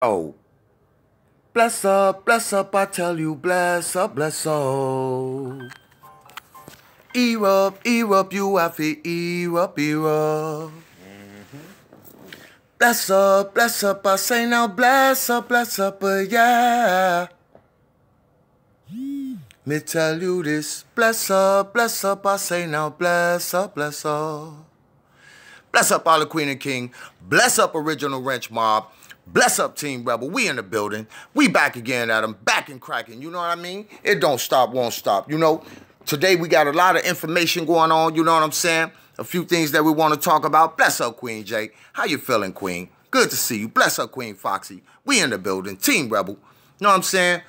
Oh, bless up, I tell you, bless up, bless up. Erupt, you have to erupt. Bless up, I say now, bless up, yeah. Me tell you this, bless up, I say now, bless up, bless up. Bless up all the Queen and King. Bless up Original Wrench Mob. Bless up Team Rebel. We in the building. We back again at them. Back and cracking. You know what I mean? It don't stop, won't stop. You know, today we got a lot of information going on. You know what I'm saying? A few things that we want to talk about. Bless up Queen J. How you feeling, Queen? Good to see you. Bless up Queen Foxy. We in the building. Team Rebel. You know what I'm saying?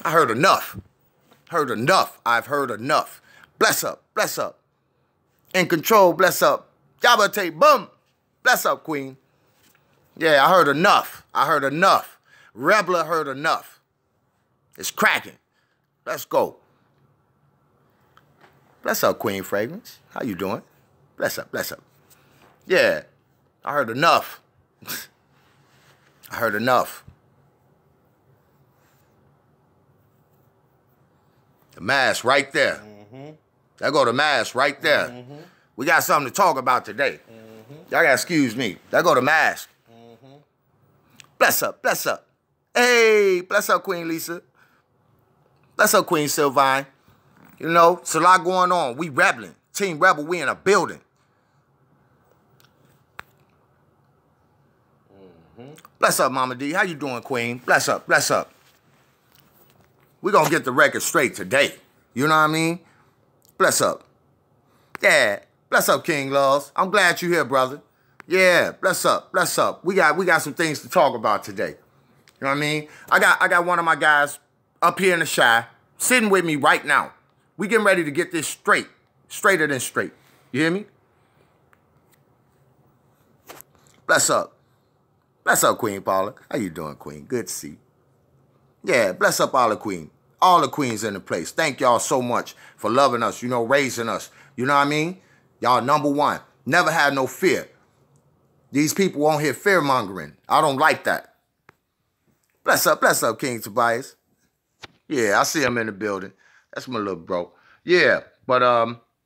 I heard enough. Heard enough. I've heard enough. Bless up. Bless up. In control. Bless up. Yabba boom. Bless up, Queen. Yeah, I heard enough. I heard enough. Rebler heard enough. It's cracking. Let's go. Bless up, Queen Fragrance. How you doing? Bless up, bless up. Yeah, I heard enough. I heard enough. The mask right there. There go the mask right there. We got something to talk about today. Y'all gotta excuse me. There go the mask. Bless up, bless up. Hey, bless up, Queen Lisa. Bless up, Queen Sylvine. You know, it's a lot going on. We rebelling. Team Rebel, we in a building. Bless up, Mama D. How you doing, Queen? Bless up, bless up. We gonna get the record straight today. You know what I mean? Bless up. Yeah, bless up, King Laws. I'm glad you're here, brother. Yeah, bless up, bless up. We got some things to talk about today. You know what I mean? I got one of my guys up here in the shy, sitting with me right now. We getting ready to get this straight. Straighter than straight. You hear me? Bless up. Bless up, Queen Paula. How you doing, Queen? Good to see you. Yeah, bless up all the queen. All the queens in the place. Thank y'all so much for loving us, you know, raising us. You know what I mean? Y'all number one. Never had no fear. These people won't hear fear-mongering. I don't like that. Bless up, King Tobias. Yeah, I see him in the building. That's my little bro. Yeah, but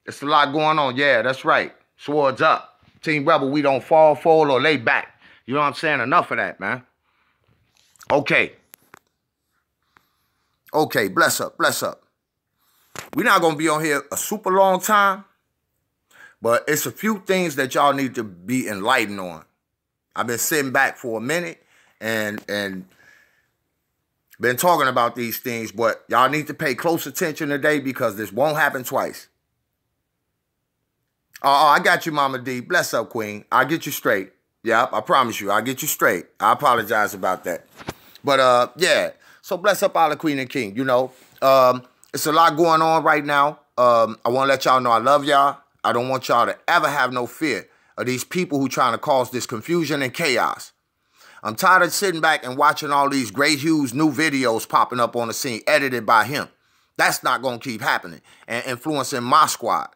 it's a lot going on. Yeah, that's right. Swords up. Team Rebel, we don't fall, fold, or lay back. You know what I'm saying? Enough of that, man. Okay. Okay, bless up, bless up. We're not going to be on here a super long time, but it's a few things that y'all need to be enlightened on. I've been sitting back for a minute and been talking about these things, but y'all need to pay close attention today because this won't happen twice. Oh, I got you, Mama D. Bless up, Queen. I'll get you straight. Yep, I promise you. I'll get you straight. I apologize about that. But, yeah. So bless up all the Queen and King. You know, it's a lot going on right now. I want to let y'all know I love y'all. I don't want y'all to ever have no fear of these people who trying to cause this confusion and chaos. I'm tired of sitting back and watching all these Great Hughes new videos popping up on the scene, edited by him. That's not going to keep happening and influencing my squad.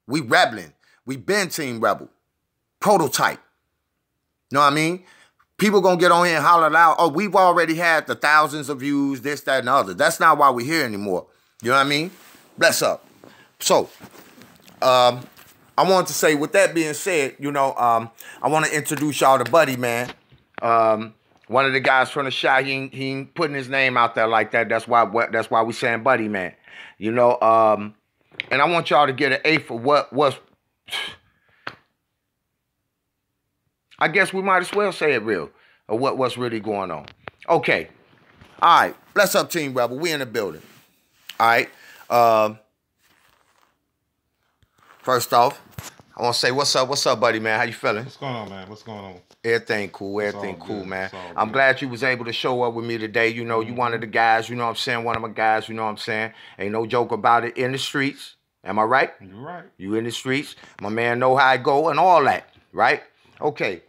We rebelling. We been Team Rebel. Prototype. Know what I mean? People going to get on here and holler out, oh, we've already had the thousands of views, this, that, and the other. That's not why we're here anymore. You know what I mean? Bless up. So, I wanted to say, with that being said, you know, I want to introduce y'all to Buddy, man. One of the guys from the Shy, he ain't putting his name out there like that. That's why we saying Buddy, man. You know, and I want y'all to get an A for what was... I guess we might as well say it real, or what's really going on. Okay. All right. Bless up, Team Rebel. We in the building. All right. First off, I want to say, what's up, buddy, man? How you feeling? What's going on, man? What's going on? Everything cool. Everything cool, man. I'm glad you was able to show up with me today. You know, you one of the guys, you know what I'm saying? One of my guys, you know what I'm saying? Ain't no joke about it, in the streets. Am I right? You're right. You in the streets. My man know how I go and all that, right? Okay.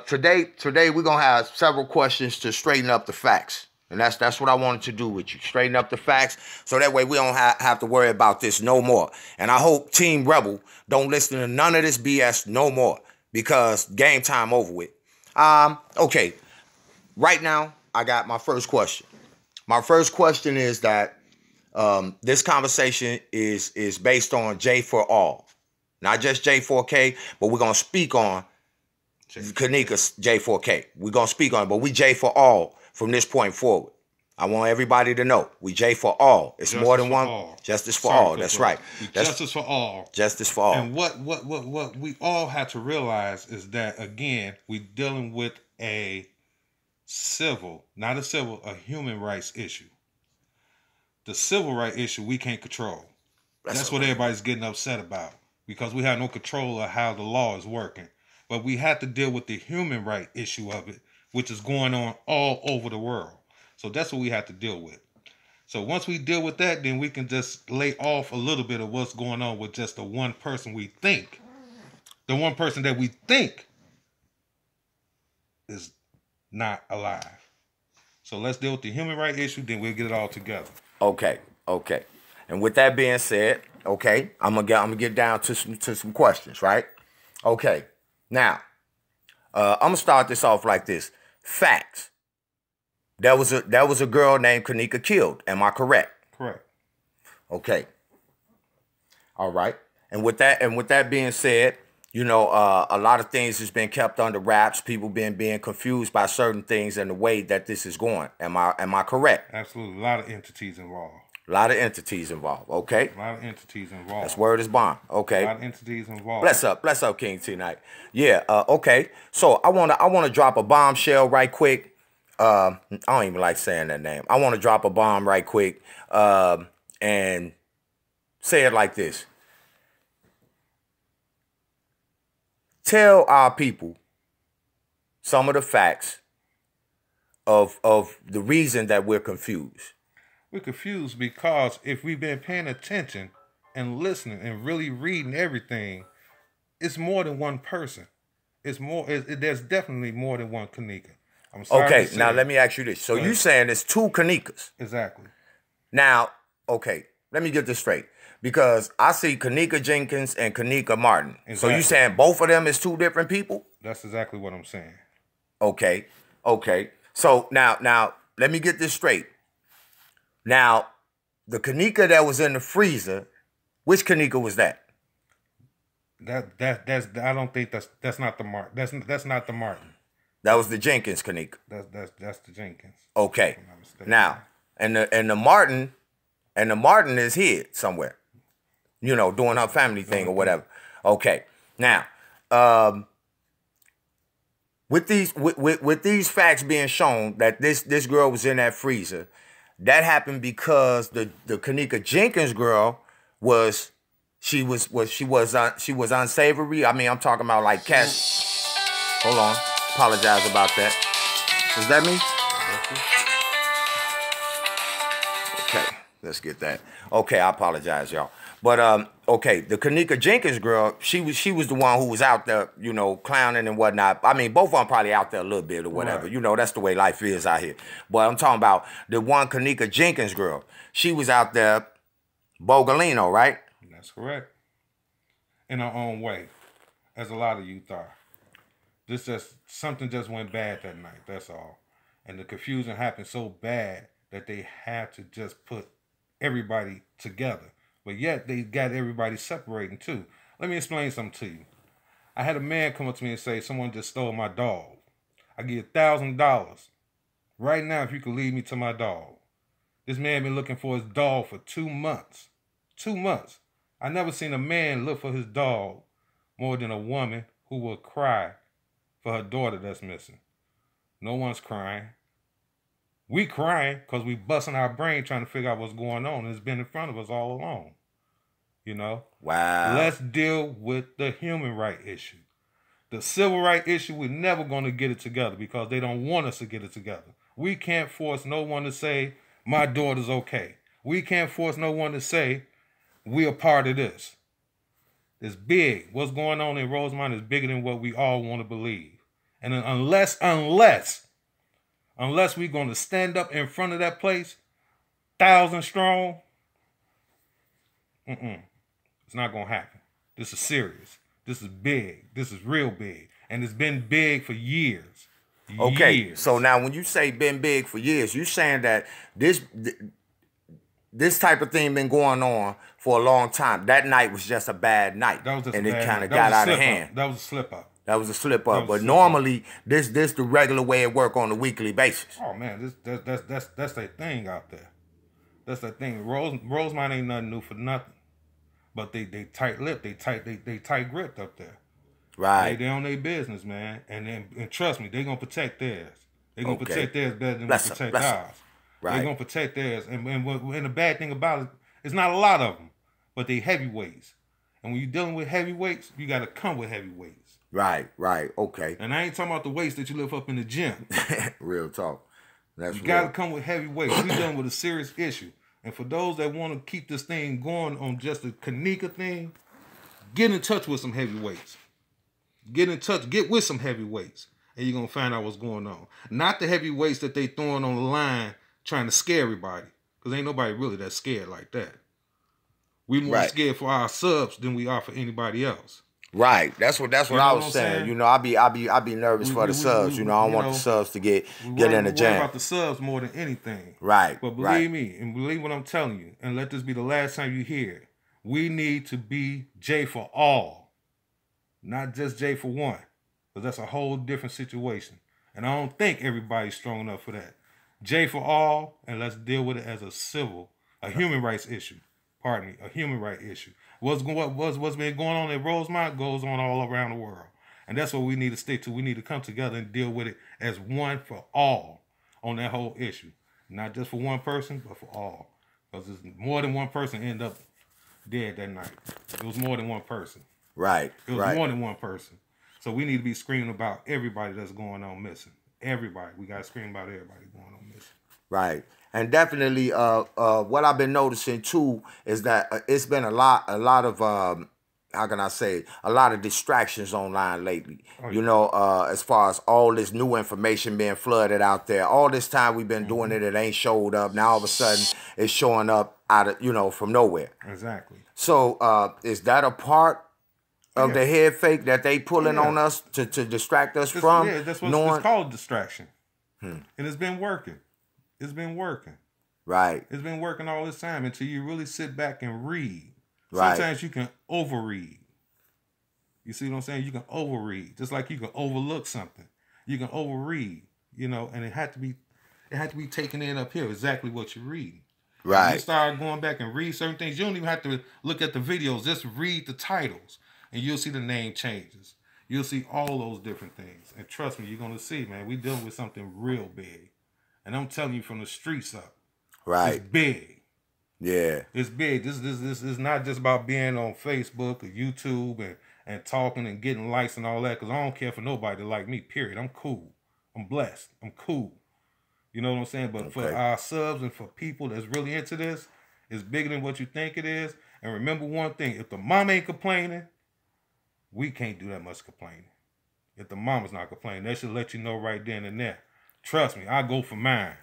Today we're going to have several questions to straighten up the facts. And that's what I wanted to do with you. Straighten up the facts so that way we don't have to worry about this no more. And I hope Team Rebel don't listen to none of this BS no more because game time over with. Okay. right now, I got my first question. My first question is that this conversation is based on J for all, not just J4K, but we're gonna speak on kennekas J4K. We're gonna speak on it, but we J for all from this point forward. I want everybody to know we J for all. It's justice more than one. All. Justice for all. That's right. Justice for all. Justice for all. And what we all have to realize is that, again, we're dealing with a human rights issue. The civil rights issue we can't control. That's what everybody's getting upset about, because we have no control of how the law is working. But we have to deal with the human right issue of it, which is going on all over the world. So that's what we have to deal with. So once we deal with that, then we can just lay off a little bit of what's going on with just the one person we think. The one person that we think is not alive. So let's deal with the human right issue, then we'll get it all together. Okay. And with that being said, okay, I'm gonna get down to some questions, right? Okay. Now, I'm gonna start this off like this. Facts. There was a girl named Kennekas killed. Am I correct? Correct. Okay. All right. And with that being said, you know, a lot of things has been kept under wraps. People being confused by certain things and the way that this is going. Am I correct? Absolutely. A lot of entities involved. A lot of entities involved. Okay. A lot of entities involved. That's word is bond. Okay. A lot of entities involved. Bless up, King tonight. Yeah. Okay. So I wanna drop a bombshell right quick. I don't even like saying that name. I want to drop a bomb right quick and say it like this. Tell our people some of the facts of the reason that we're confused. We're confused because if we've been paying attention and listening and really reading everything, it's more than one person. It's more. There's definitely more than one Kennekas. I'm sorry. Okay, now let me ask you this. So you saying it's two Kennekas? Exactly. Now, okay, let me get this straight. Because I see Kennekas Jenkins and Kennekas Martin. Exactly. So you saying both of them is two different people? That's exactly what I'm saying. Okay. So now let me get this straight. Now, the Kennekas that was in the freezer, which Kennekas was that? That's I don't think that's not the Martin. That's not the Martin. That was the Jenkins Kennekas. That's the Jenkins. Okay. Now, and the Martin is here somewhere. You know, doing her family thing or whatever. Okay. Now, with these facts being shown that this girl was in that freezer, that happened because the Kennekas Jenkins girl was unsavory. I mean, I'm talking about like cats. Hold on. Apologize about that. Is that me? Okay, let's get that. Okay, I apologize, y'all. But okay, the Kennekas Jenkins girl, she was the one who was out there, you know, clowning and whatnot. I mean, both of them probably out there a little bit or whatever. Right. You know, that's the way life is out here. But I'm talking about the one Kennekas Jenkins girl. She was out there, Bogolino, right? That's correct. In her own way, as a lot of youth are. Something just went bad that night, that's all. And the confusion happened so bad that they had to just put everybody together. But yet they got everybody separating too. Let me explain something to you. I had a man come up to me and say, someone just stole my dog. I give you $1,000 right now if you could lead me to my dog. This man been looking for his dog for 2 months. 2 months. I never seen a man look for his dog more than a woman who will cry for her daughter that's missing. No one's crying. We crying because we busting our brain trying to figure out what's going on. It's been in front of us all along. You know? Wow. Let's deal with the human right issue. The civil right issue, we're never going to get it together because they don't want us to get it together. We can't force no one to say, my daughter's okay. We can't force no one to say, we're a part of this. It's big. What's going on in Rosemont is bigger than what we all want to believe. And unless we're going to stand up in front of that place, 1,000 strong, it's not going to happen. This is serious. This is big. This is real big. And it's been big for years. Okay, Years. so now when you say been big for years, you saying that this type of thing been going on for a long time. That night was just a bad night, That was just and a it bad kind night. of That got was a out of slip hand. up. That was a slip up. That was a slip That up. was But a slip up. normally, this the regular way it work on a weekly basis. Oh man, that's their thing out there. That's their thing. Rosemont ain't nothing new for nothing. But they tight lipped, they tight gripped up there. Right. They on their business, man. And trust me, they gonna protect theirs. They gonna Okay. protect theirs better than Bless we 'em, protect bless 'em. ours. Right. They gonna protect theirs. And the bad thing about it, it's not a lot of them, but they heavyweights. And when you're dealing with heavyweights, you gotta come with heavyweights. Right. Okay. And I ain't talking about the weights that you lift up in the gym. Real talk. That's You real. gotta come with heavyweights. We dealing with a serious issue. And for those that want to keep this thing going on just a kennekas thing, get in touch with some heavyweights. Get with some heavyweights. And you're going to find out what's going on. Not the heavyweights that they throwing on the line trying to scare everybody. Because ain't nobody really that scared like that. We more scared for our subs than we are for anybody else. Right. That's what I was saying. You know, I be nervous for the subs. You know, I don't want the subs to get in the jam. We worry about the subs more than anything. Right. But believe me, and believe what I'm telling you, and let this be the last time you hear it. We need to be J for all, not just J for one, because that's a whole different situation. And I don't think everybody's strong enough for that. J for all, and let's deal with it as a human rights issue. Pardon me, a human rights issue. What's been going on at Rosemont goes on all around the world. And that's what we need to stick to. We need to come together and deal with it as one for all on that whole issue. Not just for one person, but for all. Because more than one person end up dead that night. It was more than one person. Right. It was more than one person. So we need to be screaming about everybody that's going on missing. Everybody. We got to scream about everybody going on missing. Right. And definitely what I've been noticing too is that it's been a lot of how can I say, a lot of distractions online lately. Oh, yeah. You know, as far as all this new information being flooded out there. All this time we've been doing it ain't showed up. Now all of a sudden it's showing up out of, you know, from nowhere. Exactly. So is that a part of the head fake that they pulling on us to distract us from? Yeah, that's what it's called, distraction. And it's been working. It's been working. Right. It's been working all this time until you really sit back and read. Right. Sometimes you can overread. You see what I'm saying? You can overread. Just like you can overlook something. You can overread, you know, and it had to be taken in up here, exactly what you're reading. Right. When you start going back and read certain things, you don't even have to look at the videos. Just read the titles. And you'll see the name changes. You'll see all those different things. And trust me, you're going to see, man, we dealing with something real big. And I'm telling you from the streets up. Right. It's big. Yeah. It's big. This is not just about being on Facebook or YouTube and talking and getting likes and all that, because I don't care for nobody to like me, period. I'm cool. I'm blessed. I'm cool. You know what I'm saying? But for our subs and for people that's really into this, it's bigger than what you think it is. And remember one thing, if the mom ain't complaining, we can't do that much complaining. If the mama's not complaining, they should let you know right then and there. Trust me, I go for mine.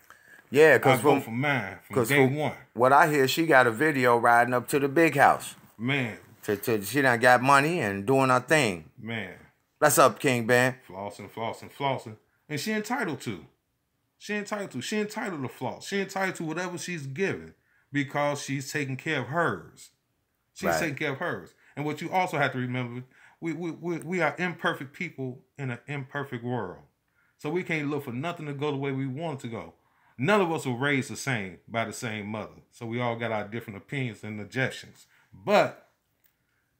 Yeah, because I go for mine from day one. What I hear, she got a video riding up to the big house. Man. She done got money and doing her thing. Man. What's up, King Ben? Flossing. And she entitled to. She entitled to floss. She entitled to whatever she's given because she's taking care of hers. She's taking care of hers. And what you also have to remember, we are imperfect people in an imperfect world. So we can't look for nothing to go the way we want it to go. None of us were raised the same by the same mother. So we all got our different opinions and objections. But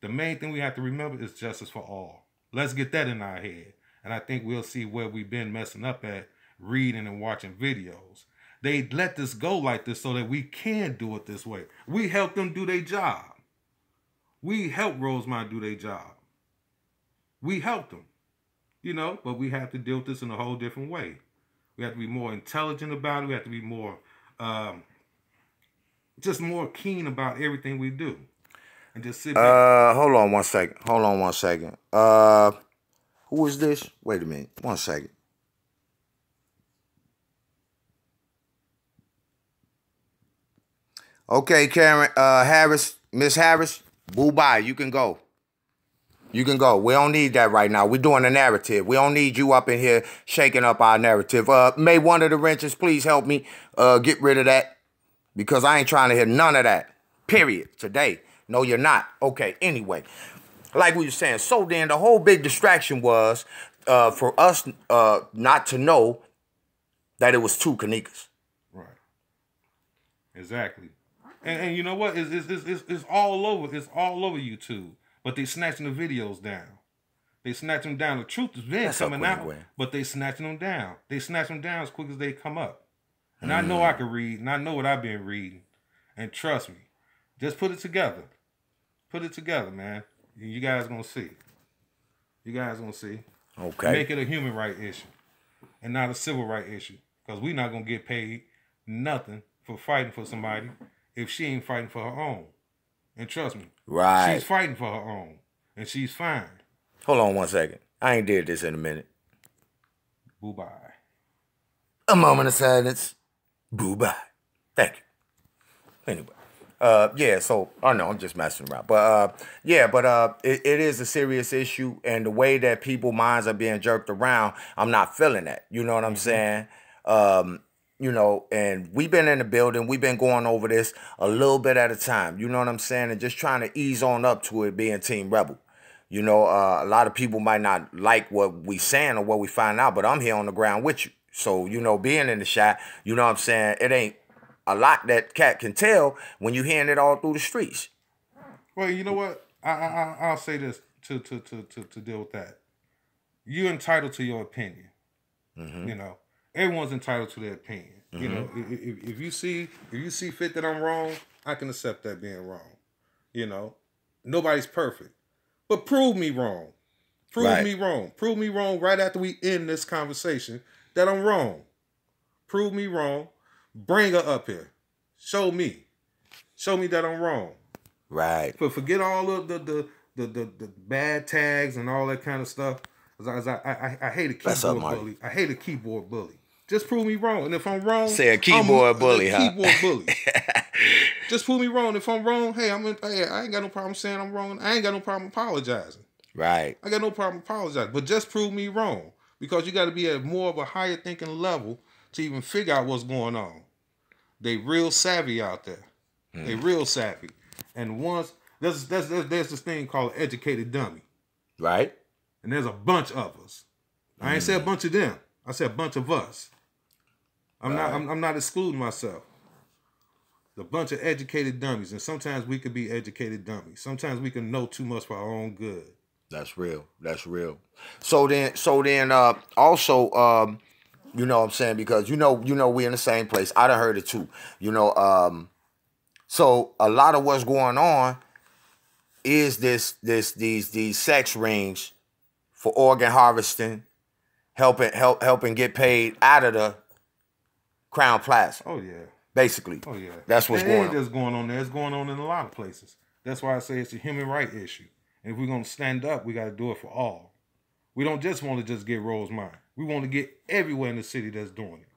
the main thing we have to remember is justice for all. Let's get that in our head. And I think we'll see where we've been messing up at reading and watching videos. They let this go like this so that we can do it this way. We help them do their job. We help Rosemont do their job. We help them. You know, but we have to deal with this in a whole different way. We have to be more intelligent about it. We have to be more, just more keen about everything we do. And just sit back. Hold on one second. Who is this? Wait a minute. 1 second. Okay, Karen, Harris, Miss Harris, boo bye. You can go. You can go. We don't need that right now. We're doing a narrative. We don't need you up in here shaking up our narrative. May one of the wrenches please help me get rid of that, because I ain't trying to hear none of that. Period. Today. No, you're not. Okay, anyway. Like we were saying, so then the whole big distraction was for us not to know that it was two kennekas. Right. Exactly. And you know what? It's all over. It's all over YouTube. But they snatching the videos down. They snatch them down. The truth is been coming out, but they snatching them down. They snatch them down as quick as they come up. And I know I can read, and I know what I've been reading. And trust me, just put it together. Put it together, man. You guys gonna see. You guys gonna see. Okay. Make it a human right issue, and not a civil right issue. Because we're not gonna get paid nothing for fighting for somebody if she ain't fighting for her own. And trust me, right, she's fighting for her own, and she's fine. Hold on 1 second. I ain't did this in a minute. Boo-bye. A moment of silence. Boo-bye. Thank you. Anyway. Yeah, so, oh no, I'm just messing around. But, it is a serious issue, and the way that people's minds are being jerked around, I'm not feeling that. You know what I'm saying? You know, and we've been in the building. We've been going over this a little bit at a time. You know what I'm saying? And just trying to ease on up to it being Team Rebel. You know, a lot of people might not like what we saying or what we find out, but I'm here on the ground with you. So, you know, being in the shot, you know what I'm saying? It ain't a lot that cat can tell when you hearing it all through the streets. Well, you know what? I'll say this to deal with that. You're entitled to your opinion. You know. Everyone's entitled to their opinion. You know, if you see fit that I'm wrong, I can accept that being wrong. You know, nobody's perfect, but prove me wrong. Prove me wrong. Prove me wrong right after we end this conversation that I'm wrong. Prove me wrong. Bring her up here. Show me that I'm wrong. Right. But forget all of the bad tags and all that kind of stuff. I hate a keyboard bully. I hate a keyboard bully. Just prove me wrong. And if I'm wrong... Say a keyboard bully, huh? Keyboard bully. Just prove me wrong. If I'm wrong, hey, I ain't got no problem saying I'm wrong. I ain't got no problem apologizing. Right. I got no problem apologizing. But just prove me wrong. Because you got to be at more of a higher thinking level to even figure out what's going on. They real savvy out there. They real savvy. And once... There's this thing called educated dummy. Right. And there's a bunch of us. I ain't say a bunch of them. I said a bunch of us. I'm not excluding myself. A bunch of educated dummies, and sometimes we could be educated dummies. Sometimes we can know too much for our own good. That's real. That's real. So then, also, you know what I'm saying, because you know we in the same place. I done heard it too. You know, so a lot of what's going on is these sex rings for organ harvesting, helping get paid out of the Crown Plaza. Oh yeah. Basically. Oh yeah. That's what's going on. It ain't just going on there. It's going on in a lot of places. That's why I say it's a human right issue. And if we're gonna stand up, we gotta do it for all. We don't just want to just get Rosemont. We want to get everywhere in the city that's doing it.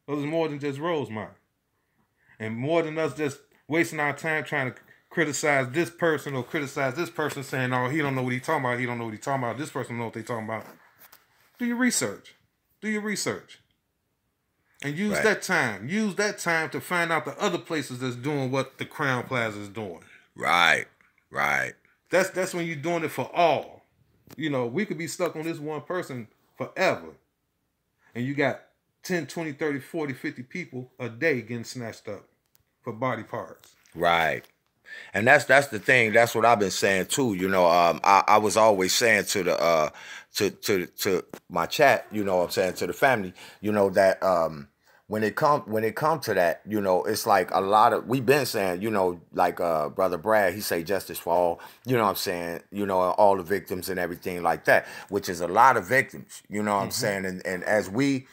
Because it's more than just Rosemont. And more than us just wasting our time trying to criticize this person or criticize this person saying, oh, he don't know what he's talking about. He don't know what he's talking about. This person know what they're talking about. Do your research. Do your research. And use that time. Use that time to find out the other places that's doing what the Crown Plaza is doing. Right. Right. That's when you're doing it for all. You know, we could be stuck on this one person forever. And you got 10, 20, 30, 40, 50 people a day getting snatched up for body parts. Right. And that's the thing. That's what I've been saying too. You know, I was always saying to the to my chat, you know what I'm saying, to the family, you know, that when it come to that, you know, it's like a lot of, we've been saying, you know, like Brother Brad, he say justice for all, you know what I'm saying, you know, all the victims and everything like that, which is a lot of victims, you know what I'm saying, and as we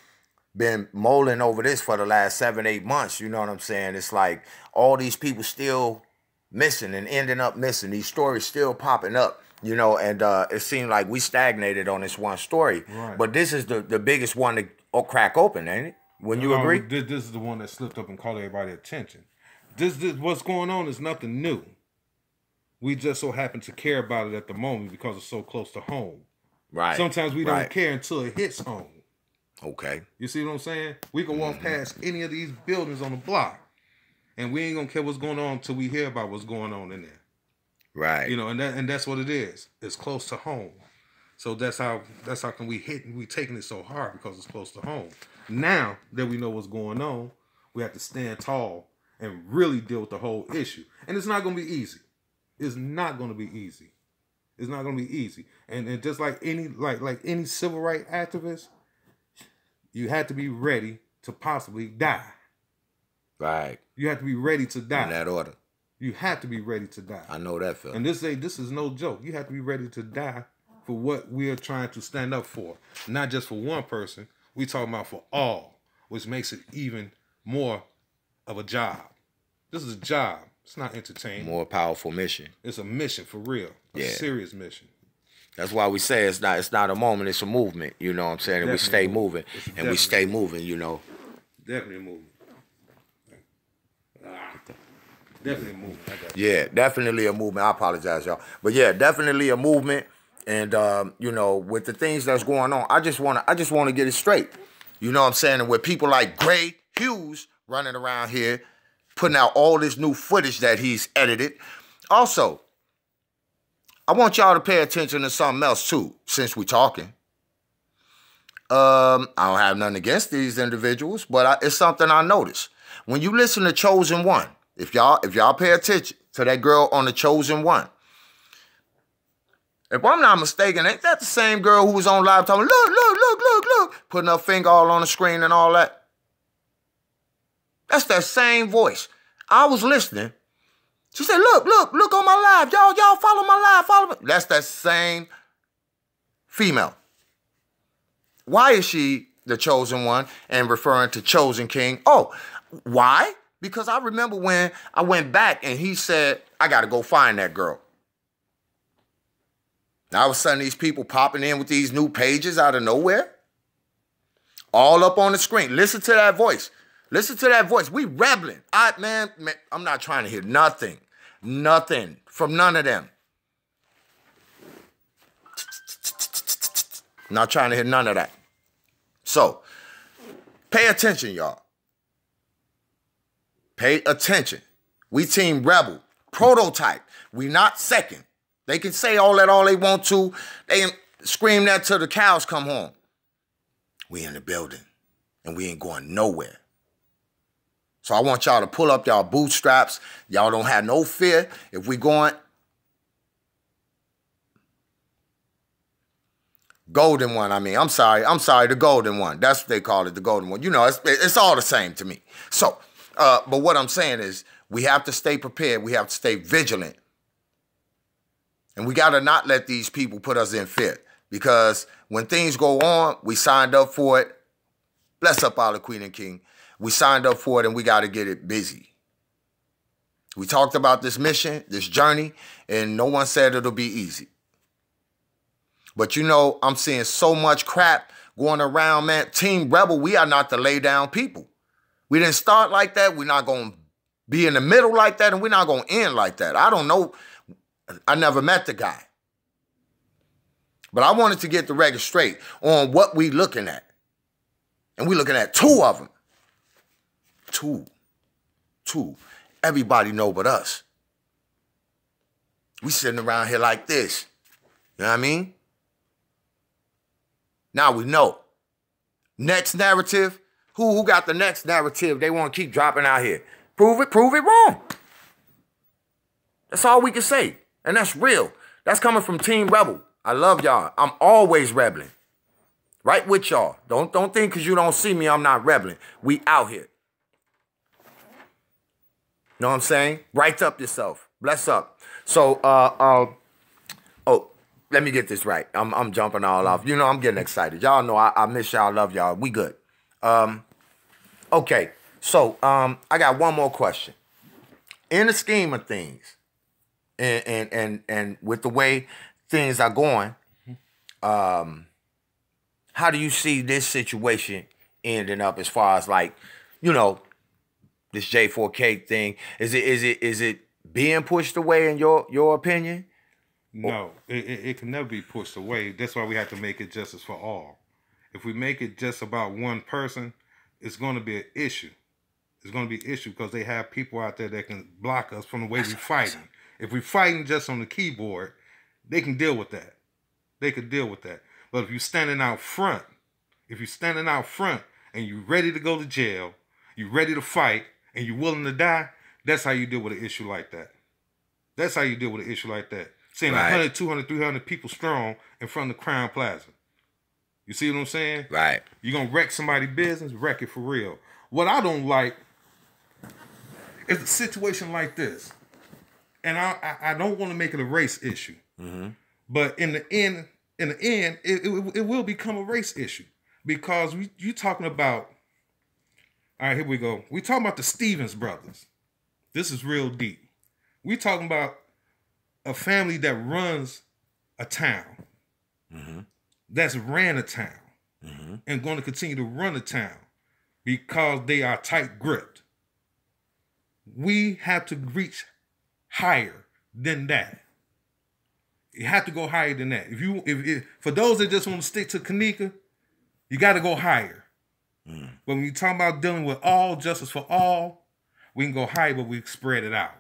been mulling over this for the last 7-8 months, you know what I'm saying, it's like all these people still missing and ending up missing, these stories still popping up, you know, and it seemed like we stagnated on this one story, but this is the biggest one to crack open, ain't it? Wouldn't you agree? This is the one that slipped up and caught everybody's attention. This what's going on is nothing new. We just so happen to care about it at the moment because it's so close to home. Right. Sometimes we don't care until it hits home. Okay. You see what I'm saying? We can walk past any of these buildings on the block, and we ain't gonna care what's going on until we hear about what's going on in there. Right. You know, and that's what it is. It's close to home. So that's how can we taking it so hard because it's close to home. Now that we know what's going on, we have to stand tall and really deal with the whole issue. And it's not gonna be easy. It's not gonna be easy. It's not gonna be easy. And just like any civil rights activist, you have to be ready to possibly die. Right. You have to be ready to die. In that order. You have to be ready to die. I know that feeling. And this is no joke. You have to be ready to die for what we are trying to stand up for. Not just for one person. We talking about for all, which makes it even more of a job. This is a job. It's not entertainment. More powerful mission. It's a mission for real. A serious mission. That's why we say it's not a moment, it's a movement. You know what I'm saying? And we stay moving. And we stay moving, you know. Definitely moving. Definitely a movement. Yeah, definitely a movement. I apologize, y'all. But yeah, definitely a movement. And you know, with the things that's going on, I just wanna get it straight. You know what I'm saying? And with people like Gray Hughes running around here, putting out all this new footage that he's edited. Also, I want y'all to pay attention to something else too, since we're talking. I don't have nothing against these individuals, but it's something I noticed. When you listen to Chosen One, if y'all pay attention to that girl on the Chosen One, if I'm not mistaken, ain't that the same girl who was on live talking, look, putting her finger all on the screen and all that? That's that same voice. I was listening. She said, look on my live. Y'all follow my live, follow me. That's that same female. Why is she the Chosen One and referring to Chosen King? Oh, why? Because I remember when I went back and he said, I got to go find that girl. Now, all of a sudden, these people popping in with these new pages out of nowhere. All up on the screen. Listen to that voice. Listen to that voice. We rebelling. Man, I'm not trying to hear nothing. Nothing from none of them. Not trying to hear none of that. So, pay attention, y'all. Pay attention. We Team Rebel. Prototype. We not second. They can say all that all they want to. They can scream that till the cows come home. We in the building. And we ain't going nowhere. So I want y'all to pull up y'all bootstraps. Y'all don't have no fear. If we going... Golden One, I mean. I'm sorry, the Golden One. That's what they call it, the Golden One. You know, it's all the same to me. So, but what I'm saying is we have to stay prepared. We have to stay vigilant. And we got to not let these people put us in fear. Because when things go on, we signed up for it. Bless up all the Queen and King. We signed up for it and we got to get it busy. We talked about this mission, this journey, and no one said it'll be easy. But you know, I'm seeing so much crap going around, man. Team Rebel, we are not the lay down people. We didn't start like that. We're not going to be in the middle like that, and we're not going to end like that. I don't know. I never met the guy. But I wanted to get the record straight on what we looking at. And we looking at two of them. Two. Everybody know but us. We sitting around here like this. You know what I mean? Now we know. Next narrative. Who got the next narrative they want to keep dropping out here? Prove it wrong. That's all we can say. And that's real. That's coming from Team Rebel. I love y'all. I'm always rebelling. Right with y'all. Don't think because you don't see me, I'm not rebelling. We out here. Know what I'm saying? Right up yourself. Bless up. So, let me get this right. I'm jumping all off. You know, I'm getting excited. Y'all know I miss y'all, love y'all. We good. Okay. So, I got one more question. In the scheme of things, and with the way things are going, how do you see this situation ending up as far as like, you know, this J4K thing? Is it being pushed away in your opinion? No, it can never be pushed away. That's why we have to make it justice for all. If we make it just about one person, it's going to be an issue. It's going to be an issue because they have people out there that can block us from the way we're fighting. If we're fighting just on the keyboard, they can deal with that. They could deal with that. But if you're standing out front, and you're ready to go to jail, you're ready to fight, and you're willing to die, that's how you deal with an issue like that. That's how you deal with an issue like that. Seeing 100, 200, 300 people strong in front of the Crown Plaza. You see what I'm saying? Right. You're going to wreck somebody's business, wreck it for real. What I don't like is a situation like this. And I don't want to make it a race issue. Mm-hmm. But in the end, it will become a race issue. Because you talking about, all right, here we go. We talking about the Stevens brothers. This is real deep. We talking about a family that runs a town, that's ran a town, and going to continue to run a town because they are tight-gripped. We have to reach higher than that. You have to go higher than that. If for those that just want to stick to Kennekas, you got to go higher. But when you talk about dealing with all justice for all, we can go higher, but we spread it out.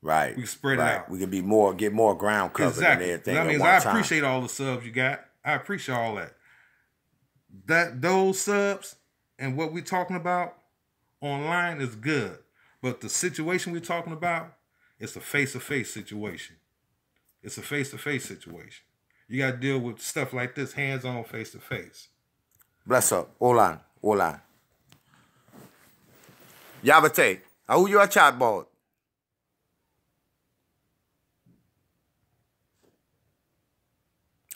Right. We spread it out. We can get more ground covered exactly. and everything. That means I appreciate all the subs you got. I appreciate all that. Those subs and what we're talking about online is good. But the situation we're talking about, it's a face-to-face situation. It's a face-to-face situation. You got to deal with stuff like this, hands-on, face-to-face. Bless up. Hola. Yabate. Who you a chat board?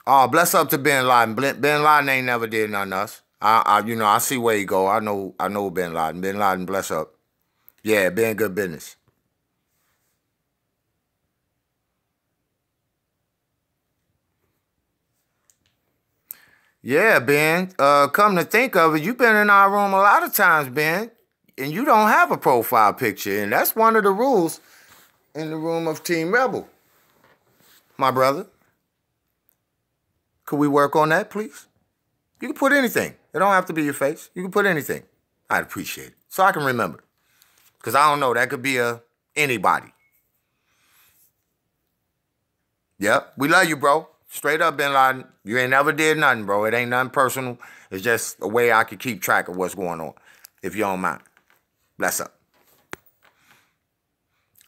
Oh, bless up to Bin Laden. Bin Laden ain't never did nothing to us. I see where he go. I know Bin Laden. Bin Laden, bless up. Yeah, being good business. Yeah, Ben. Come to think of it, you've been in our room a lot of times, Ben, and you don't have a profile picture, and that's one of the rules in the room of Team Rebel. My brother. Could we work on that, please? You can put anything. It don't have to be your face. You can put anything. I'd appreciate it. So I can remember. Because I don't know. That could be anybody. Yep. We love you, bro. Straight up, Bin Laden. You ain't never did nothing, bro. It ain't nothing personal. It's just a way I can keep track of what's going on. If you don't mind. Bless up.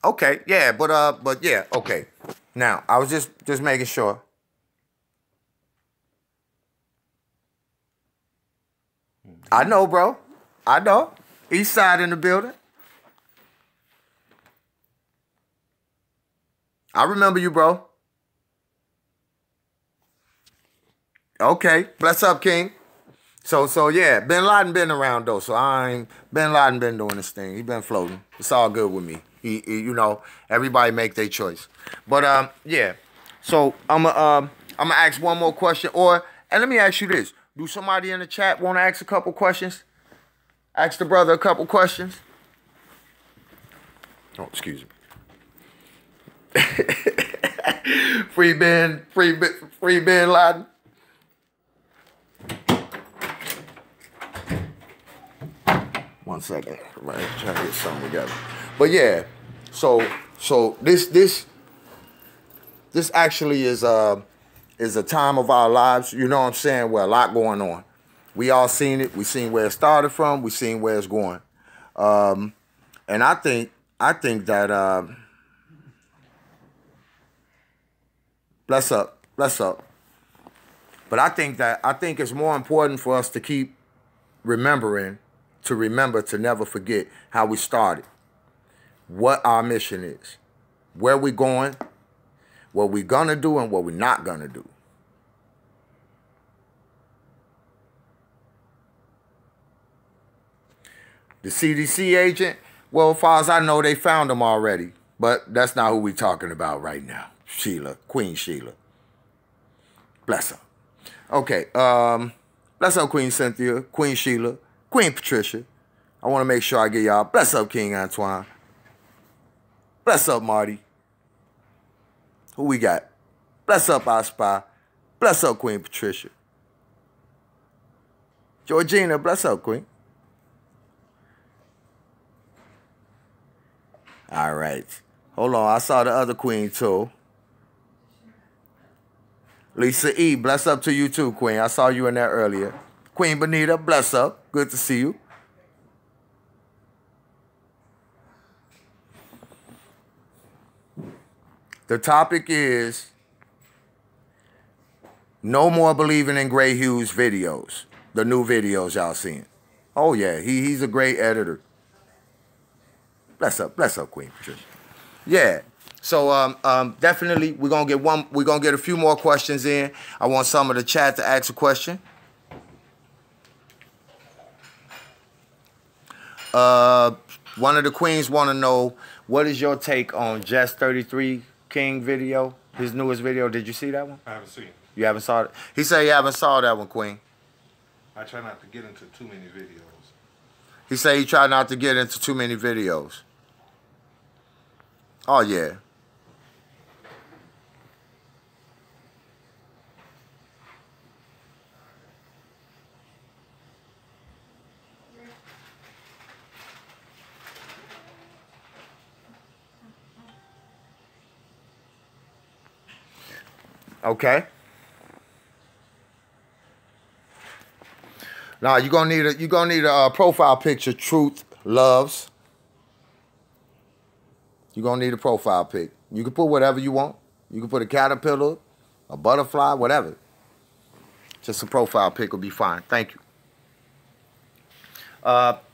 Okay. Yeah, but yeah, okay. Now, I was just making sure. I know, bro. I know. East side in the building. I remember you, bro. Okay. Bless up, King. So yeah, Bin Laden been around though. So Bin Laden been doing this thing. He been floating. It's all good with me. He everybody make their choice. But yeah. So I'm gonna ask one more question, and let me ask you this. Do somebody in the chat want to ask a couple questions? Ask the brother a couple questions. Oh, excuse me. Free Bin Laden. One second, right? Trying to get something together. But yeah, so this actually is a time of our lives, you know what I'm saying, where a lot going on. We all seen it. We seen where it started from. We seen where it's going. And I think that bless up. But I think it's more important for us to keep remembering, to remember to never forget how we started, what our mission is, where we're going, what we're gonna do, and what we're not gonna do. The CDC agent, well, as far as I know, they found him already. But that's not who we're talking about right now. Sheila, Queen Sheila. Bless her. Okay, bless up Queen Cynthia, Queen Sheila, Queen Patricia. I want to make sure I get y'all. Bless up King Antoine. Bless up, Marty. Who we got? Bless up, our spy. Bless up, Queen Patricia. Georgina, bless up, Queen. All right. Hold on. I saw the other queen, too. Lisa E., bless up to you, too, Queen. I saw you in there earlier. Queen Benita, bless up. Good to see you. The topic is no more believing in Gray Hughes videos. The new videos y'all seeing. Oh, yeah. He's a great editor. Bless up, Queen Patricia. Yeah. So definitely we're gonna get a few more questions in. I want some of the chat to ask a question. One of the queens want to know, what is your take on Jess 33 King video? His newest video. Did you see that one? I haven't seen it. You haven't saw it? He said you haven't saw that one, Queen. I try not to get into too many videos. He said he tried not to get into too many videos. Oh, yeah. Okay. Now you're gonna need a profile picture. Truth loves. You're gonna need a profile pic. You can put whatever you want. You can put a caterpillar, a butterfly, whatever. Just a profile pic will be fine. Thank you.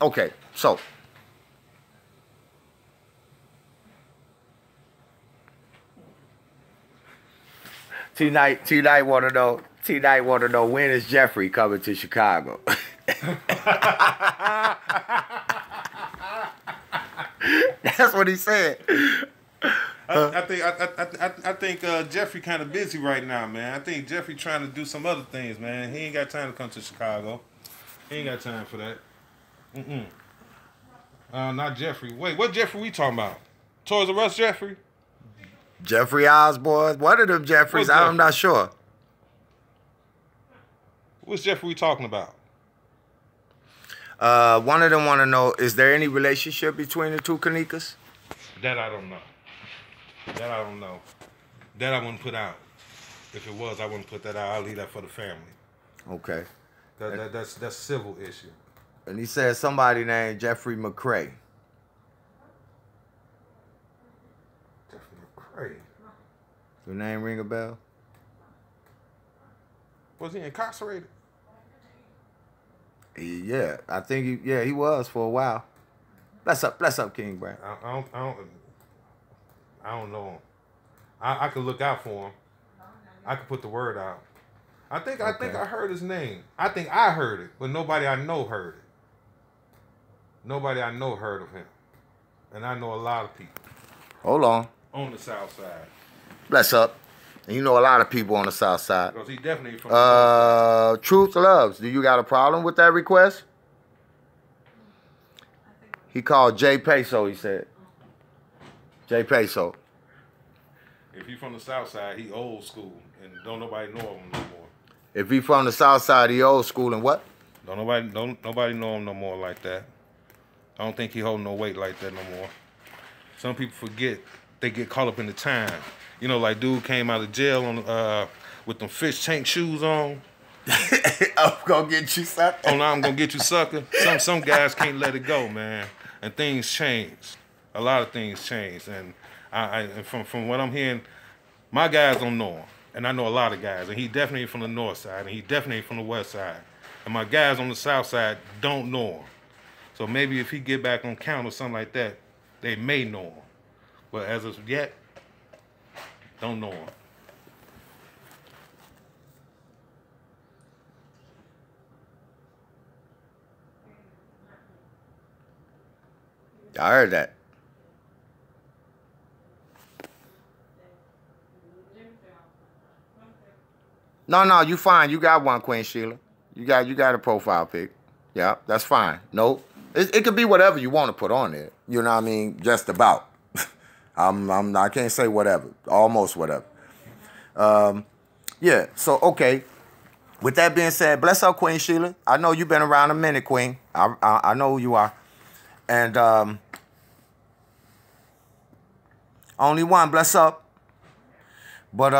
Okay, so T-Night want to know. T-Night want to know, when is Jeffrey coming to Chicago? That's what he said. I think Jeffrey kind of busy right now, man. I think Jeffrey trying to do some other things, man. He ain't got time to come to Chicago. He ain't got time for that. Not Jeffrey. Wait, what Jeffrey we talking about? Toys R Us Jeffrey? Jeffrey Osborne. One of them Jeffreys. I'm not sure. What's Jeffrey we talking about? One of them want to know, is there any relationship between the two kennekas? That I don't know. That I don't know. That I wouldn't put out. If it was, I wouldn't put that out. I'll leave that for the family. Okay. That's civil issue. And he said somebody named Jeffrey McCray. Jeffrey McCray. Your name ring a bell? Was he incarcerated? Yeah, I think he was for a while. Bless up, King Brand. I don't know him. I could look out for him. I could put the word out. I think I heard his name. I think I heard it, but nobody I know heard it. Nobody I know heard of him. And I know a lot of people. Hold on. On the south side. Bless up. And you know a lot of people on the south side. Because he definitely from the north side. Truth loves. Do you got a problem with that request? He called Jay Peso, he said. Jay Peso. If he from the south side, he old school. And don't nobody know him no more. If he from the south side, he old school and what? Don't nobody know him no more like that. I don't think he holding no weight like that no more. Some people forget. They get caught up in the time. You know, like dude came out of jail on with them fish tank shoes on. I'm gonna get you sucker. Oh, now I'm gonna get you sucker. Some guys can't let it go, man. And things change. A lot of things change. And I from what I'm hearing, my guys don't know him. And I know a lot of guys. And he definitely from the north side. And he definitely from the west side. And my guys on the south side don't know him. So maybe if he get back on count or something like that, they may know him. But as of yet, don't know him. I heard that. No, you fine. You got one, Queen Sheila. You got a profile pic. Yeah, that's fine. Nope. It could be whatever you want to put on there. You know what I mean? Just about. I can't say whatever. Almost whatever. Yeah. So okay. With that being said, bless up, Queen Sheila. I know you've been around a minute, Queen. I know who you are. And only one, bless up. But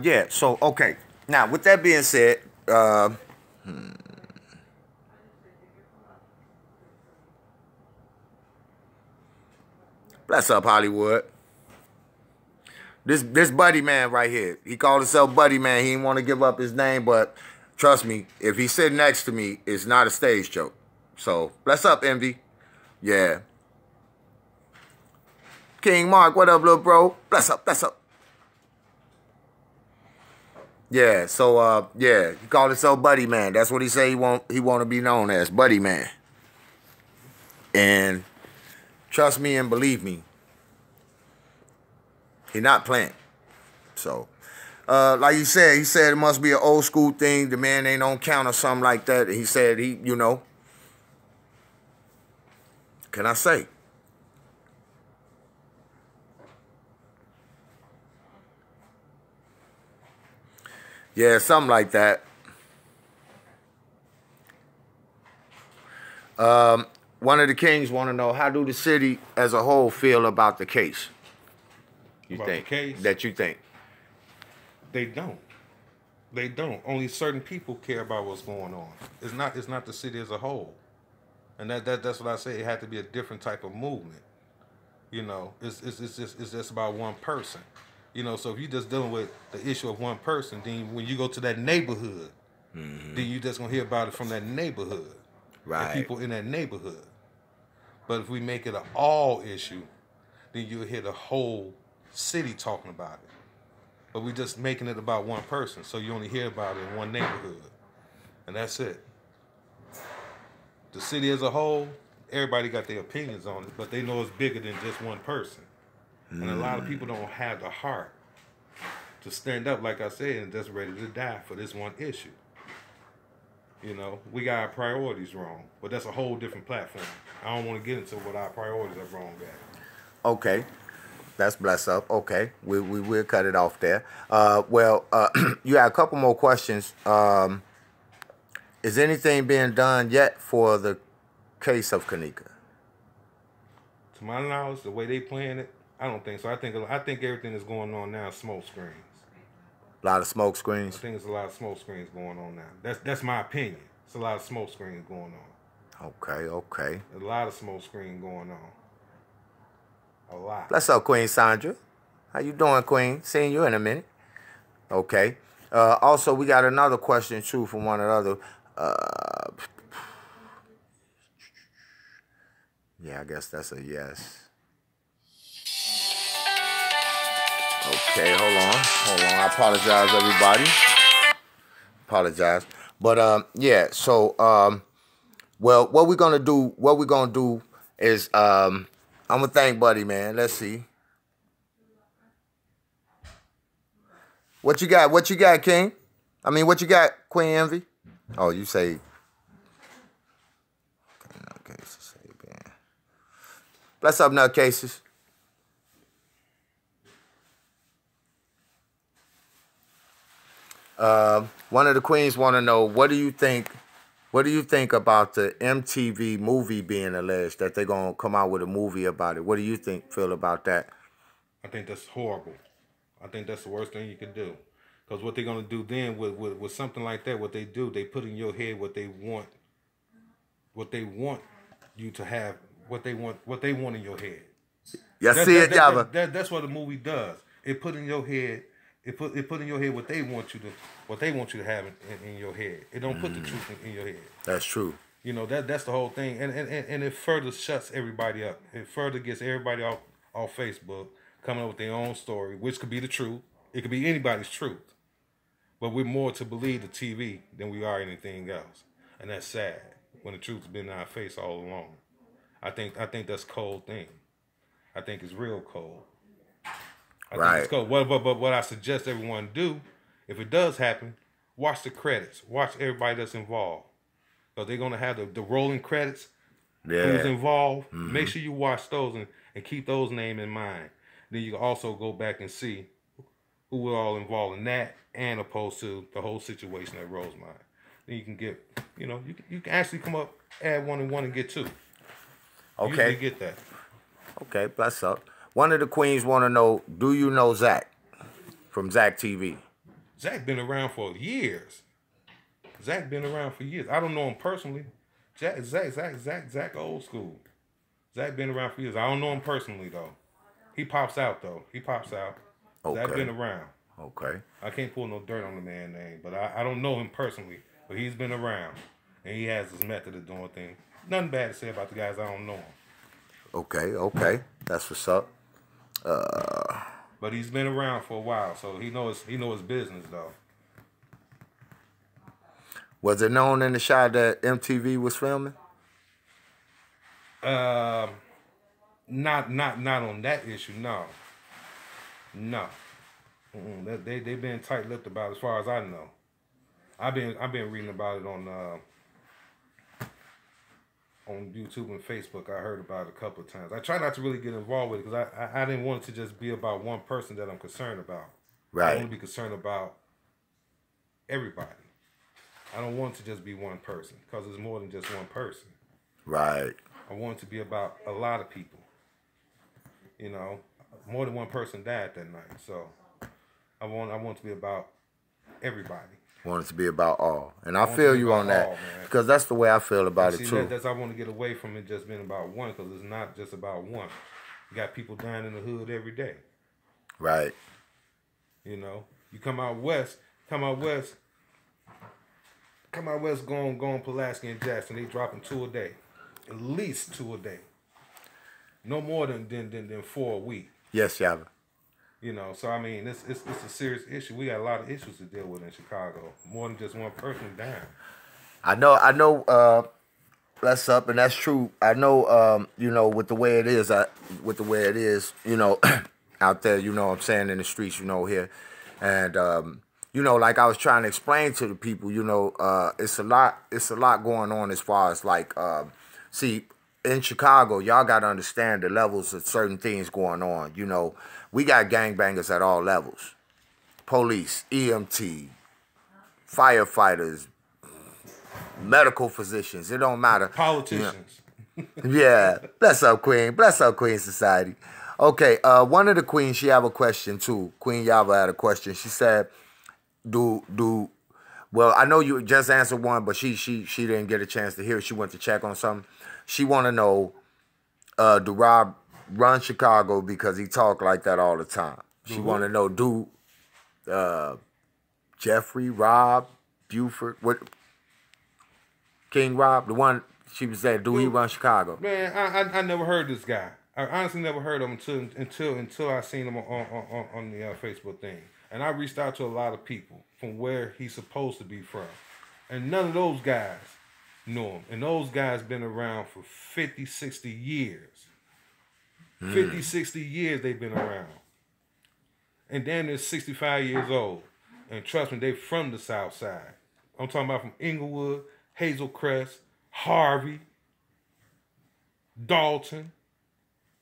yeah. So okay. Now, with that being said, bless up, Hollywood. This Buddy Man right here. He called himself Buddy Man. He didn't want to give up his name, but trust me, if he's sitting next to me, it's not a stage joke. So bless up, Envy. Yeah. King Mark, what up, little bro? Bless up, bless up. Yeah, so yeah, he called himself Buddy Man. That's what he say he want to be known as, Buddy Man. And trust me and believe me, he not playing. So like he said it must be an old school thing. The man ain't on count or something like that. He said can I say? Yeah, something like that. One of the kings want to know, how do the city as a whole feel about the case? You think that you think? They don't. They don't. Only certain people care about what's going on. It's not the city as a whole. And that's what I say. It had to be a different type of movement. It's just about one person. So if you're just dealing with the issue of one person, then when you go to that neighborhood, then you just gonna hear about it from that neighborhood, right? And people in that neighborhood. But if we make it an all issue, then you'll hear the whole city talking about it. But we're just making it about one person, so you only hear about it in one neighborhood, and that's it. The city as a whole, everybody got their opinions on it, but they know it's bigger than just one person. And a lot of people don't have the heart to stand up, like I said, and just ready to die for this one issue. We got our priorities wrong, but that's a whole different platform. I don't want to get into what our priorities are wrong at. Okay. That's bless up. Okay. We'll cut it off there. You had a couple more questions. Is anything being done yet for the case of Kennekas? To my knowledge, the way they playing it, I don't think so. I think everything that's going on now is smoke screens. A lot of smoke screens? I think there's a lot of smoke screens going on now. That's my opinion. It's a lot of smoke screens going on. Okay. A lot of smoke screen going on. A lot. Bless up, Queen Sandra. How you doing, Queen? Seeing you in a minute. Okay. Also, we got another question, too, from one another. Yeah, I guess that's a yes. Okay, hold on. I apologize, everybody. Apologize. But, yeah, so, well, what we're going to do is, I'm going to thank Buddy, man. Let's see. What you got, King? I mean, what you got, Queen Envy? Oh, you say... Okay, nutcases. Bless up, nutcases. One of the queens want to know, what do you think about the MTV movie being alleged that they're going to come out with a movie about it? What do you feel about that? I think that's horrible. I think that's the worst thing you can do. Because what they're going to do then with something like that, what they do, they put in your head what they want you to have, what they want in your head. Yes, see it, Java. That's what a movie does. It put in your head. It put in your head what they want you to have in your head. It don't put the truth in your head. That's true. That's the whole thing, and it further shuts everybody up. It further gets everybody off Facebook coming up with their own story, which could be the truth. It could be anybody's truth, but we're more to believe the TV than we are anything else, and that's sad when the truth's been in our face all along. I think that's a cold thing. I think it's real cold. I think it's cold. But what I suggest everyone do, if it does happen, watch the credits. Watch everybody that's involved. So they're gonna have the rolling credits. Yeah. Who's involved? Mm-hmm. Make sure you watch those and keep those names in mind. then you can also go back and see who were all involved in that, and opposed to the whole situation at Rosemont. Then you can get, you can actually come up, add 1 and 1 and get 2. Okay. Usually get that. Okay, bless up. One of the queens want to know, do you know Zach from Zach TV? Zach been around for years. Zach been around for years. I don't know him personally. Zach, old school. Zach been around for years. I don't know him personally though. He pops out though. He pops out. Okay. Zach been around. Okay. I can't pull no dirt on the man's name, but I don't know him personally. But he's been around, and he has his method of doing things. Nothing bad to say about the guys I don't know him. Okay. That's what's up. But he's been around for a while, so he knows his business though. Was it known in the shot that MTV was filming? Not on that issue, no. They been tight-lipped about it, as far as I know. I've been reading about it on YouTube and Facebook. I heard about it a couple of times. I try not to really get involved with it because I didn't want it to just be about one person that I'm concerned about. Right. I want to be concerned about everybody. I don't want it to just be one person because it's more than just one person. Right. I want it to be about a lot of people. More than one person died that night, so I want it to be about everybody. Want it to be about all, and I feel you on that because that's the way I feel about it too. That's I want to get away from it just being about one, because it's not just about one. You got people dying in the hood every day. Right. You come out west, going Pulaski and Jackson. They dropping 2 a day, at least 2 a day. No more than 4 a week. Yes, Yava. So I mean, it's a serious issue. We got a lot of issues to deal with in Chicago. More than just one person down. I know. Bless up, and that's true. I know. With the way it is, out there. What I'm saying, in the streets. Here, and like I was trying to explain to the people. It's a lot going on as far as see. In Chicago, y'all got to understand the levels of certain things going on. We got gangbangers at all levels. Police, EMT, firefighters, medical physicians. It don't matter. Politicians. Yeah. Bless up, Queen. Bless up, Queen Society. Okay, one of the queens, she have a question, too. Queen Yava had a question. She said, well, I know you just answered one, but she didn't get a chance to hear it. She went to check on something. She want to know, do Rob run Chicago because he talk like that all the time? She want to know, do Jeffrey, Rob, Buford, what? King Rob, the one she was saying, do he run Chicago? Man, I never heard this guy. I honestly never heard of him until I seen him on the Facebook thing. And I reached out to a lot of people from where he's supposed to be from. And none of those guys know him. And those guys been around for 50, 60 years. 50, 60 years they've been around. And then they're 65 years old. And trust me, they from the South Side. I'm talking about from Inglewood, Hazelcrest, Harvey, Dalton,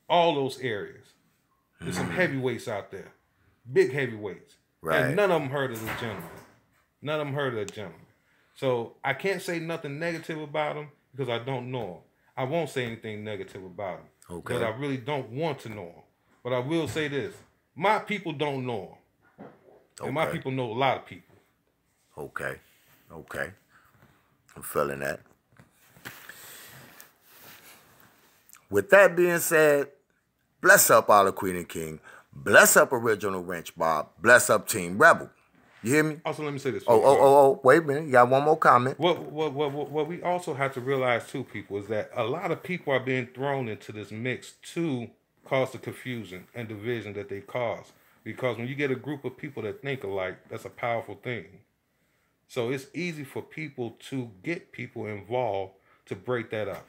all those areas. There's some heavyweights out there. Big heavyweights. Right. And none of them heard of this gentleman. So I can't say nothing negative about him because I don't know him. I won't say anything negative about him. Okay. Because I really don't want to know him. But I will say this. My people don't know him. And my people know a lot of people. Okay. I'm feeling that. With that being said, bless up all the Queen and King. Bless up Original Wrench Bob. Bless up Team Rebel. You hear me? Also, let me say this. Wait a minute. You got one more comment. What we also have to realize too, people, is that a lot of people are being thrown into this mix to cause the confusion and division that they cause. Because when you get a group of people that think alike, that's a powerful thing. So it's easy for people to get people involved to break that up.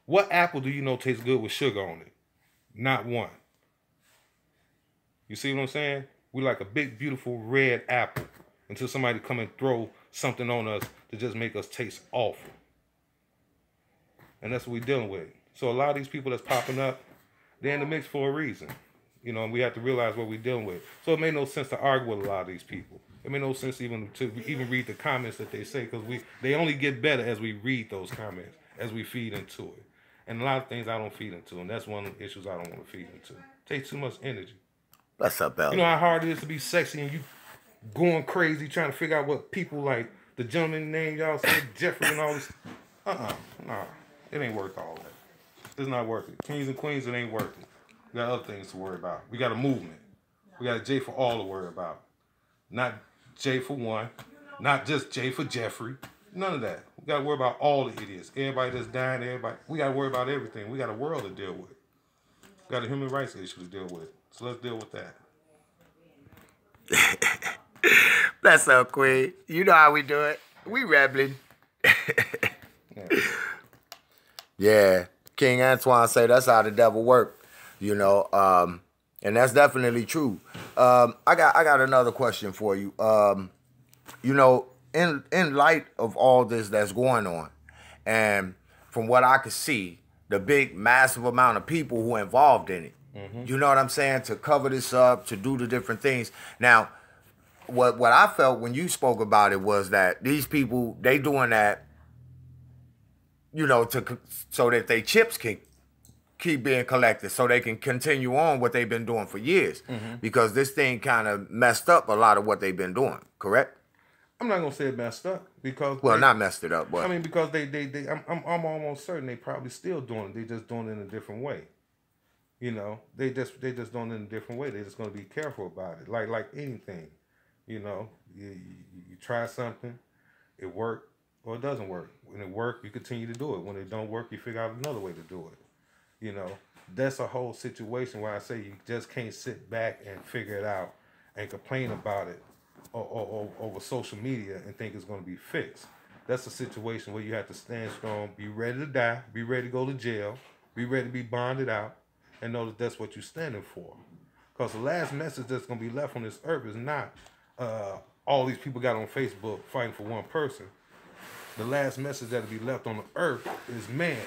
What apple do you know tastes good with sugar on it? Not one. You see what I'm saying? We like a big, beautiful red apple until somebody come and throw something on us to just make us taste awful. And that's what we're dealing with. So a lot of these people that's popping up, they're in the mix for a reason. You know, and we have to realize what we're dealing with. So it made no sense to argue with a lot of these people. It made no sense even to read the comments that they say, because they only get better as we read those comments, as we feed into it. And a lot of things I don't feed into, and that's one of the issues I don't want to feed into. It takes too much energy. What's up, Elder? You know how hard it is to be sexy and you going crazy trying to figure out what people like, the gentleman name y'all said, Jeffrey and all this. Nah, it ain't worth all that. It's not worth it. Kings and queens, it ain't worth it. We got other things to worry about. We got a movement. We got a J for all to worry about. Not J for one. Not just J for Jeffrey. None of that. We got to worry about all the idiots. Everybody that's dying, everybody. We got to worry about everything. We got a world to deal with. We got a human rights issue to deal with. So let's deal with that. Bless up, Queen. You know how we do it. We rebelling. Yeah. King Antoine say that's how the devil work. You know, and that's definitely true. I got another question for you. You know, in light of all this that's going on, and from what I could see, the big massive amount of people who are involved in it. Mm-hmm. You know what I'm saying? To cover this up, to do the different things. Now, what I felt when you spoke about it was that these people, they doing that, you know, so that they chips can keep being collected, so they can continue on what they've been doing for years. Mm-hmm. Because this thing kind of messed up a lot of what they've been doing, correct? I'm not gonna say it messed up because not messed it up, but I mean because I'm almost certain they probably still doing it. They just doing it in a different way. You know, they just doing it in a different way. They're just gonna be careful about it, like anything. You know, you try something, it worked or it doesn't work. When it works, you continue to do it. When it don't work, you figure out another way to do it. You know, that's a whole situation where I say you just can't sit back and figure it out and complain about it or over social media and think it's going to be fixed. That's a situation where you have to stand strong, be ready to die, be ready to go to jail, be ready to be bonded out, and know that that's what you're standing for. Because the last message that's going to be left on this earth is not all these people got on Facebook fighting for one person. The last message that'll be left on the earth is, man,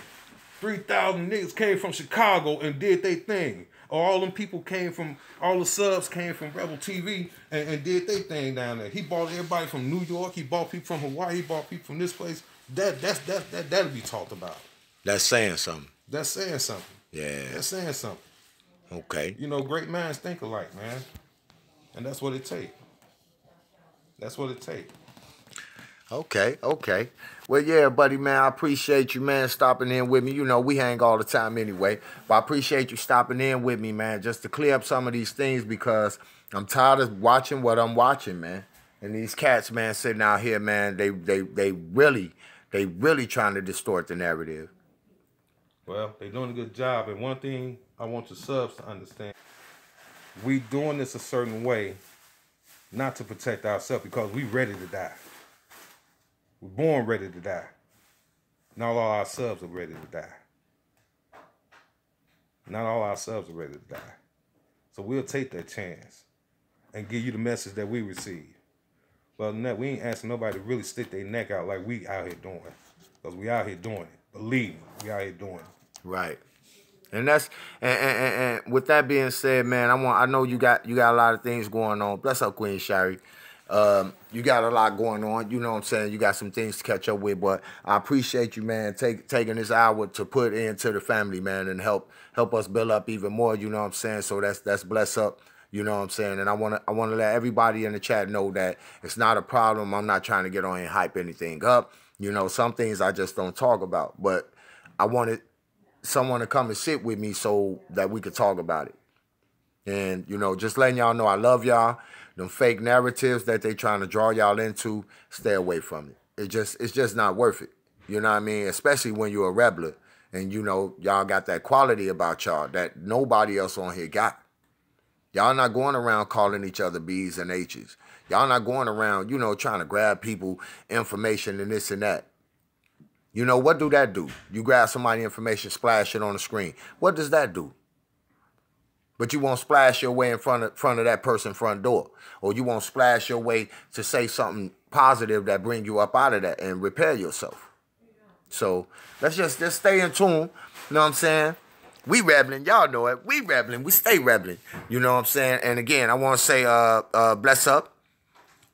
3,000 niggas came from Chicago and did their thing. Or all them people came from, all the subs came from Rebel TV and did their thing down there. He bought everybody from New York. He bought people from Hawaii. He bought people from this place. That'll be talked about. That's saying something. That's saying something. Yeah. That's saying something. Okay. You know, great minds think alike, man. And that's what it takes. That's what it takes. Okay. Well, yeah, buddy, man, I appreciate you, man, stopping in with me. You know, we hang all the time anyway, but I appreciate you stopping in with me, man, just to clear up some of these things because I'm tired of watching what I'm watching, man. And these cats, man, sitting out here, man, they really trying to distort the narrative. Well, they're doing a good job, and one thing I want the subs to understand, we doing this a certain way, not to protect ourselves, because we ready to die. We're born ready to die. Not all our subs are ready to die. Not all our subs are ready to die. So we'll take that chance and give you the message that we receive. Well, no, we ain't asking nobody to really stick their neck out like we out here doing. Because we out here doing it. Believe me, we out here doing it. Right. And that's and with that being said, man, I know you got a lot of things going on. Bless up, Queen Shari. You got a lot going on. You know what I'm saying? You got some things to catch up with, but I appreciate you, man, taking this hour to put into the family, man, and help us build up even more. You know what I'm saying? So that's bless up. You know what I'm saying? And I wanna let everybody in the chat know that it's not a problem. I'm not trying to get on here and hype anything up. You know, some things I just don't talk about, but I wanted someone to come and sit with me so that we could talk about it. And, you know, just letting y'all know I love y'all. Them fake narratives that they trying to draw y'all into, stay away from it. It's just not worth it. You know what I mean? Especially when you're a rebel and, you know, y'all got that quality about y'all that nobody else on here got. Y'all not going around calling each other B's and H's. Y'all not going around, you know, trying to grab people information and this and that. You know, what do that do? You grab somebody information, splash it on the screen. What does that do? But you won't splash your way in front of that person's front door. Or you won't splash your way to say something positive that bring you up out of that and repair yourself. So let's just stay in tune. You know what I'm saying? We rebelling. Y'all know it. We rebelling. We stay rebelling. You know what I'm saying? And again, I want to say bless up.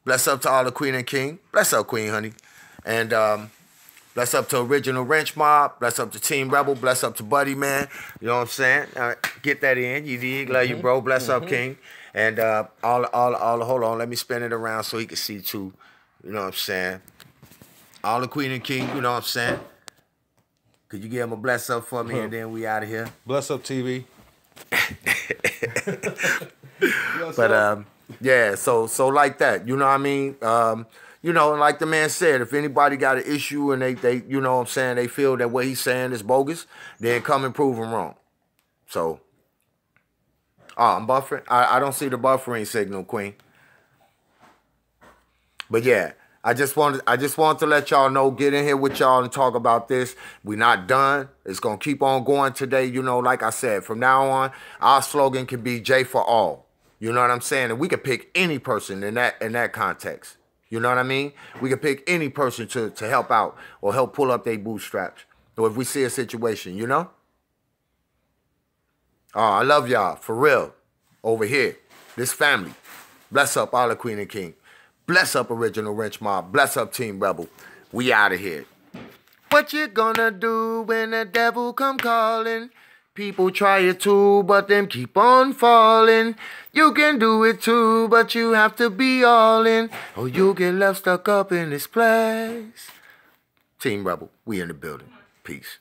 Bless up to all the Queen and King. Bless up, Queen, honey. And bless up to Original Wrench Mob. Bless up to Team Rebel. Bless up to Buddy, man. You know what I'm saying? Get that in. You dig? Love you, bro. Bless up, King. And hold on. Let me spin it around so he can see, too. You know what I'm saying? All the Queen and King, you know what I'm saying? Could you give him a bless up for me, and then we out of here? Bless up, TV. But yeah, so like that, you know what I mean? You know, like the man said, if anybody got an issue and they you know what I'm saying, they feel that what he's saying is bogus, then come and prove him wrong. So, I'm buffering. I don't see the buffering signal, Queen. But yeah. I just wanted to let y'all know, get in here with y'all and talk about this. We're not done. It's going to keep on going today. You know, like I said, from now on, our slogan can be J for all. You know what I'm saying? And we can pick any person in that context. You know what I mean? We can pick any person to help out or help pull up their bootstraps. Or if we see a situation, you know? Oh, I love y'all, for real. Over here, this family. Bless up all the Queen and King. Bless up Original Wrench Mob. Bless up Team Rebel. We out of here. What you gonna do when the devil come calling? People try it too, but them keep on falling. You can do it too, but you have to be all in, or you'll get left stuck up in this place. Team Rebel, we in the building. Peace.